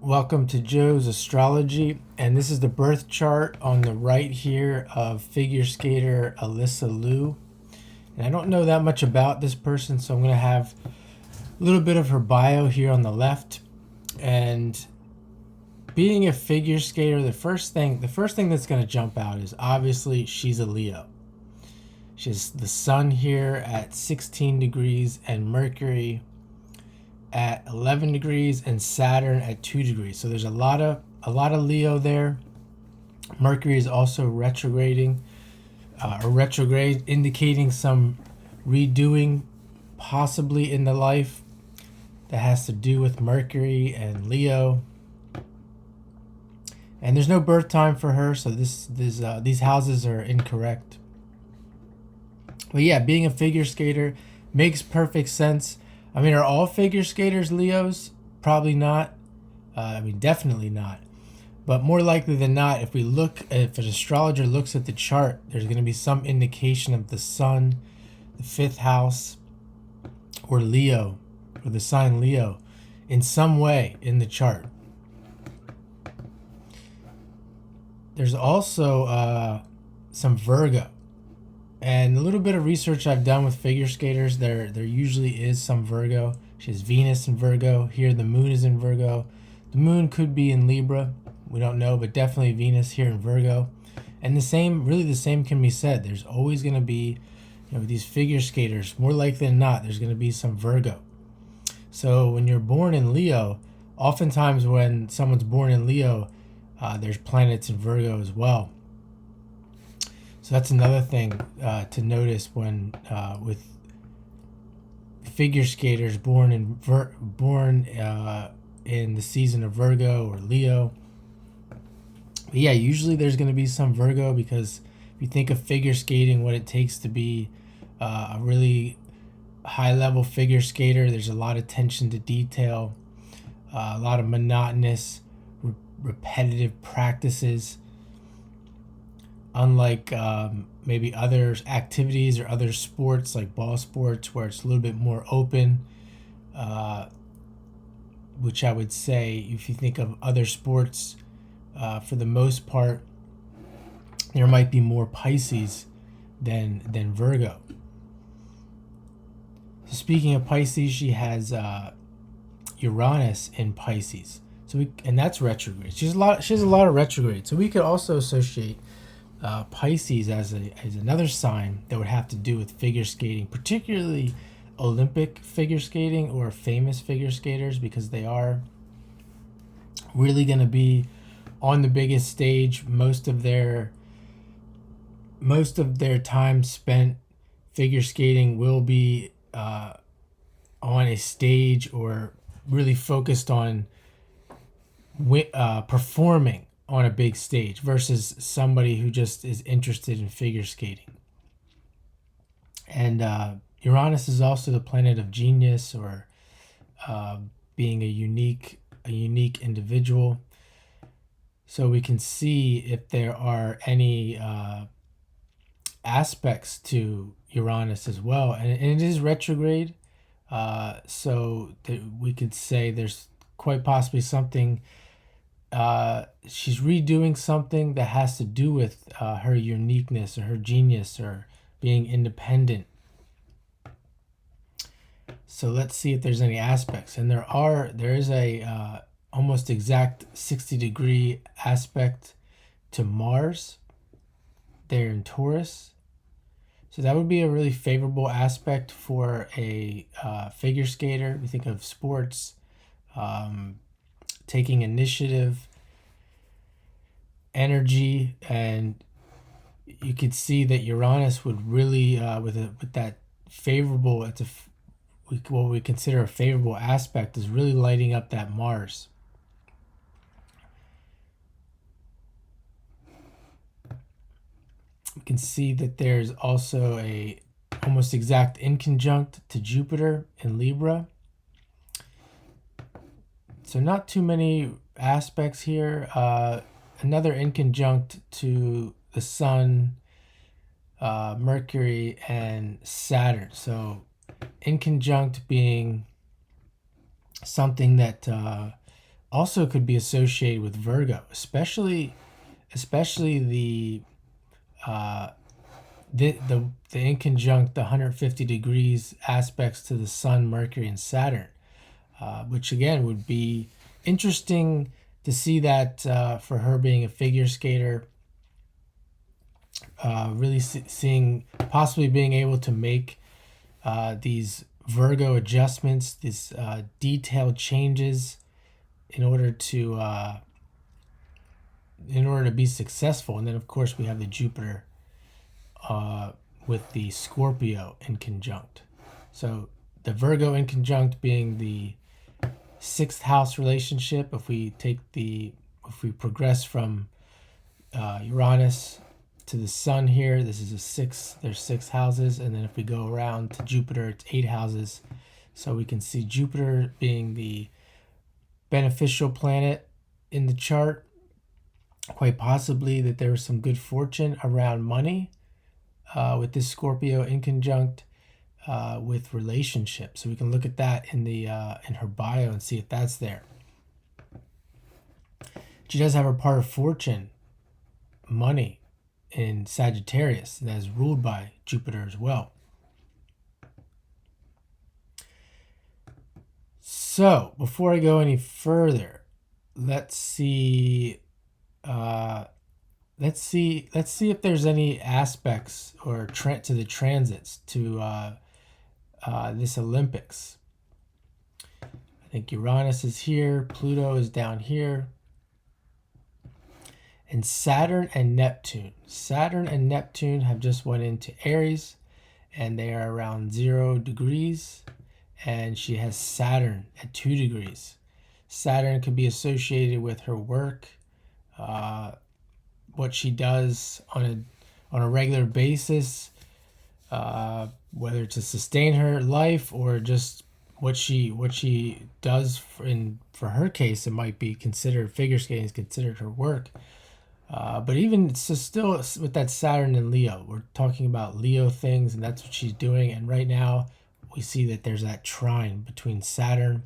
Welcome to Joe's Astrology, and this is the birth chart on the right here of figure skater Alysa Liu. And I don't know that much about this person, so I'm going to have a little bit of her bio here on the left. And being a figure skater, the first thing that's going to jump out is obviously she's a Leo. She has the sun here at 16 degrees and Mercury at 11 degrees and Saturn at 2 degrees. So there's a lot of Leo there. Mercury is also retrograding, indicating some redoing possibly in the life that has to do with Mercury and Leo. And there's no birth time for her, so these houses are incorrect. But yeah, being a figure skater makes perfect sense. I mean, are all figure skaters Leos? Probably not. Definitely not. But more likely than not, if an astrologer looks at the chart, there's going to be some indication of the sun, the fifth house, or Leo, or the sign Leo, in some way in the chart. There's also some Virgo. And a little bit of research I've done with figure skaters, there usually is some Virgo. She has Venus in Virgo. Here the moon is in Virgo. The moon could be in Libra. We don't know, but definitely Venus here in Virgo. And the same can be said. There's always going to be, these figure skaters, more likely than not, there's going to be some Virgo. So when you're born in Leo, oftentimes when someone's born in Leo, there's planets in Virgo as well. So that's another thing to notice when with figure skaters born in the season of Virgo or Leo. But yeah, usually there's going to be some Virgo, because if you think of figure skating, what it takes to be a really high level figure skater, there's a lot of attention to detail, a lot of monotonous, repetitive practices. Unlike maybe other activities or other sports like ball sports, where it's a little bit more open, which I would say, if you think of other sports, for the most part, there might be more Pisces than Virgo. So speaking of Pisces, she has Uranus in Pisces. And that's retrograde. She has a lot of retrograde. So we could also associate Pisces as another sign that would have to do with figure skating, particularly Olympic figure skating or famous figure skaters, because they are really going to be on the biggest stage. Most of their time spent figure skating will be on a stage, or really focused on performing on a big stage, versus somebody who just is interested in figure skating. And Uranus is also the planet of genius, or being a unique individual. So we can see if there are any aspects to Uranus as well, and it is retrograde. We could say there's quite possibly something. She's redoing something that has to do with her uniqueness, or her genius, or being independent. So let's see if there's any aspects. And there is a almost exact 60-degree aspect to Mars there in Taurus. So that would be a really favorable aspect for a figure skater. We think of sports, taking initiative, energy, and you could see that Uranus would really, with that favorable, what we consider a favorable aspect, is really lighting up that Mars. We can see that there's also a almost exact inconjunct to Jupiter in Libra. So not too many aspects here. Another inconjunct to the Sun, Mercury, and Saturn. So inconjunct being something that also could be associated with Virgo, especially the in conjunct the 150 degrees aspects to the Sun, Mercury, and Saturn, which again would be interesting to see that for her being a figure skater, really seeing possibly being able to make these Virgo adjustments, these detailed changes in order to be successful. And then of course we have the Jupiter with the Scorpio in conjunct. So the Virgo in conjunct being the 6th house relationship. If we progress from Uranus to the Sun here, this is there's 6 houses, and then if we go around to Jupiter, it's 8 houses. So we can see Jupiter being the beneficial planet in the chart. Quite possibly that there was some good fortune around money with this Scorpio in conjunct with relationships. So we can look at that in her bio and see if that's there. She does have her part of fortune, money, in Sagittarius, that is ruled by Jupiter as well. So before I go any further, let's see if there's any aspects or to the transits to this Olympics. I think Uranus is here, Pluto is down here, and Saturn and Neptune. Saturn and Neptune have just went into Aries, and they are around 0 degrees, and she has Saturn at 2 degrees. Saturn could be associated with her work, what she does on a regular basis, whether to sustain her life or just what she does. For her case, it might be considered, figure skating is considered her work. But even so, still with that Saturn and Leo, we're talking about Leo things, and that's what she's doing. And right now, we see that there's that trine between Saturn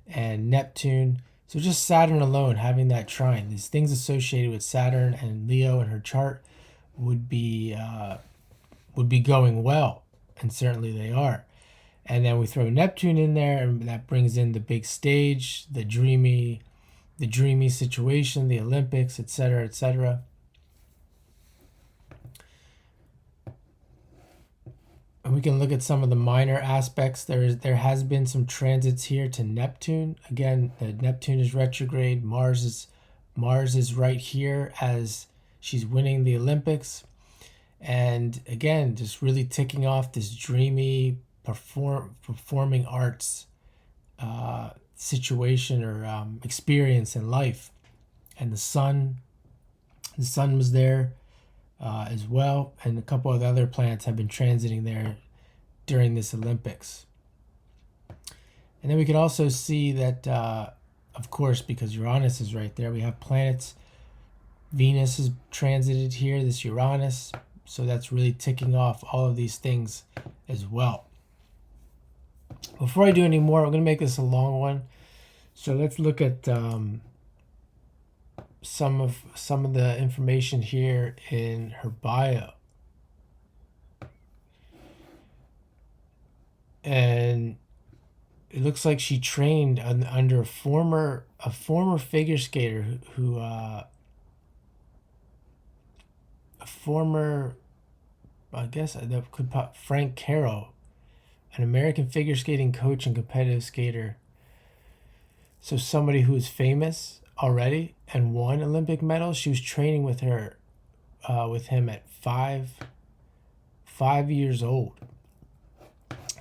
and Neptune. So just Saturn alone having that trine, these things associated with Saturn and Leo in her chart would be going well, and certainly they are. And then we throw Neptune in there, and that brings in the big stage, the dreamy situation, the Olympics, etc., etc. And we can look at some of the minor aspects. There has been some transits here to Neptune. Again, the Neptune is retrograde. Mars is right here as she's winning the Olympics. And again, just really ticking off this dreamy performing arts situation or experience in life. And the sun was there as well, and a couple of other planets have been transiting there during this Olympics. And then we can also see that of course, because Uranus is right there, we have planets. Venus is transited here, this Uranus, so that's really ticking off all of these things as well. Before I do any more, I'm going to make this a long one. So let's look at some of the information here in her bio. And it looks like she trained under a former figure skater who I guess that could pop Frank Carroll, an American figure skating coach and competitive skater. So somebody who is famous already and won Olympic medals. She was training with him at 5 years old.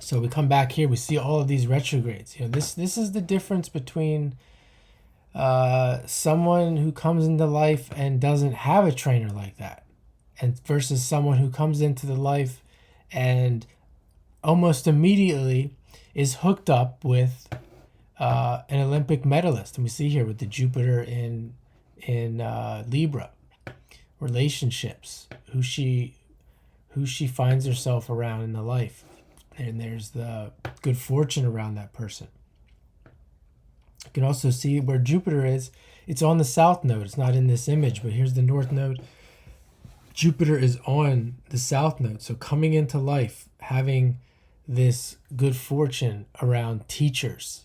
So we come back here, we see all of these retrogrades. This is the difference between someone who comes into life and doesn't have a trainer like that, and versus someone who comes into the life and almost immediately is hooked up with an Olympic medalist. And we see here with the Jupiter in Libra, relationships, who she finds herself around in the life, and there's the good fortune around that person. You can also see where Jupiter is. It's on the south node. It's not in this image, but here's the north node. Jupiter is on the south node. So coming into life, having this good fortune around teachers,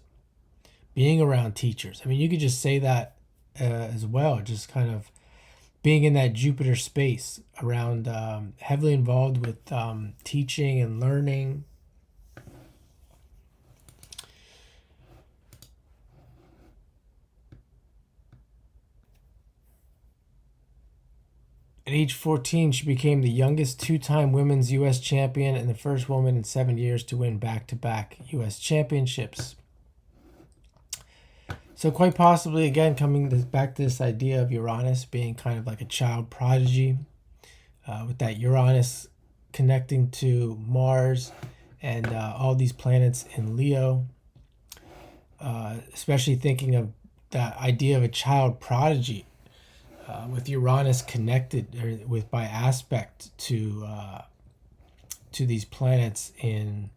being around teachers. I mean, you could just say that as well, just kind of being in that Jupiter space around, heavily involved with teaching and learning. At age 14, she became the youngest two-time women's U.S. champion and the first woman in 7 years to win back-to-back U.S. championships. So quite possibly, again, coming back to this idea of Uranus being kind of like a child prodigy, with that Uranus connecting to Mars and all these planets in Leo, especially thinking of that idea of a child prodigy. With Uranus connected with by aspect to these planets in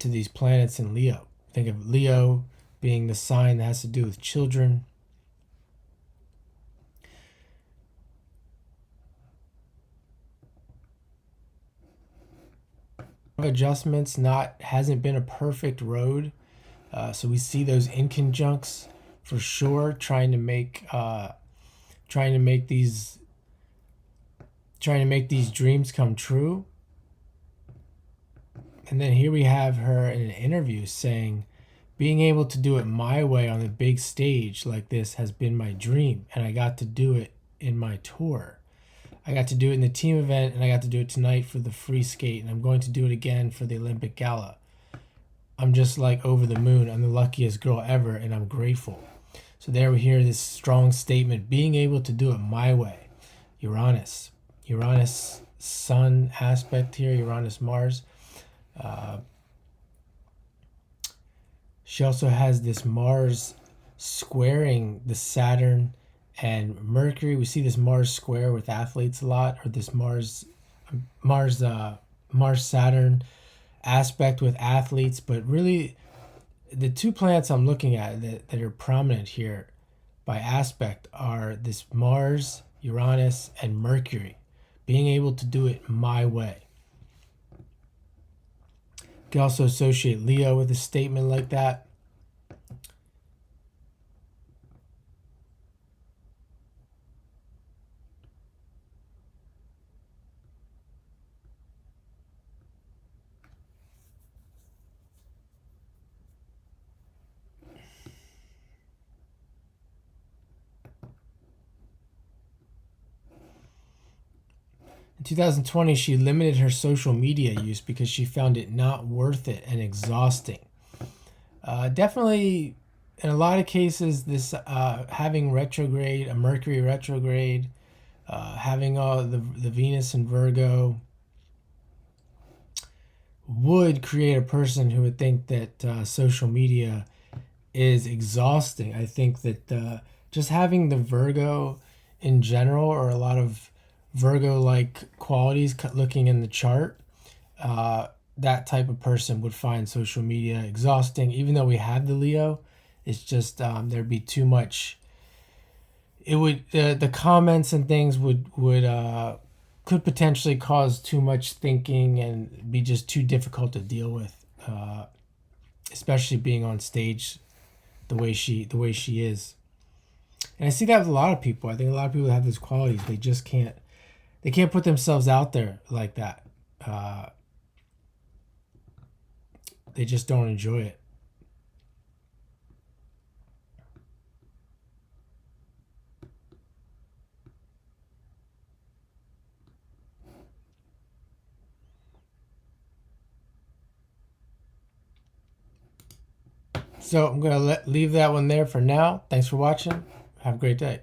Leo. Think of Leo being the sign that has to do with children. Adjustments hasn't been a perfect road, so we see those inconjuncts for sure, trying to make these dreams come true. And then here we have her in an interview saying, being able to do it my way on the big stage like this has been my dream, and I got to do it in my tour. I got to do it in the team event, and I got to do it tonight for the free skate, and I'm going to do it again for the Olympic Gala. I'm just like over the moon. I'm the luckiest girl ever, and I'm grateful. So there we hear this strong statement, being able to do it my way. Uranus Sun aspect here, Uranus Mars. She also has this Mars squaring the Saturn and Mercury. We see this Mars square with athletes a lot, or this Mars Saturn aspect with athletes. But really, the two planets I'm looking at that are prominent here by aspect are this Mars, Uranus, and Mercury. Being able to do it my way. You can also associate Leo with a statement like that. In 2020, she limited her social media use because she found it not worth it and exhausting. Definitely, in a lot of cases, this having a Mercury retrograde, having all the Venus and Virgo would create a person who would think that social media is exhausting. I think that just having the Virgo in general, or a lot of Virgo-like qualities looking in the chart, that type of person would find social media exhausting. Even though we have the Leo, it's just there'd be too much. It would the comments and things could potentially cause too much thinking and be just too difficult to deal with, especially being on stage the way she is. And I see that with a lot of people. I think a lot of people have those qualities. They just can't put themselves out there like that. They just don't enjoy it. So I'm going to leave that one there for now. Thanks for watching. Have a great day.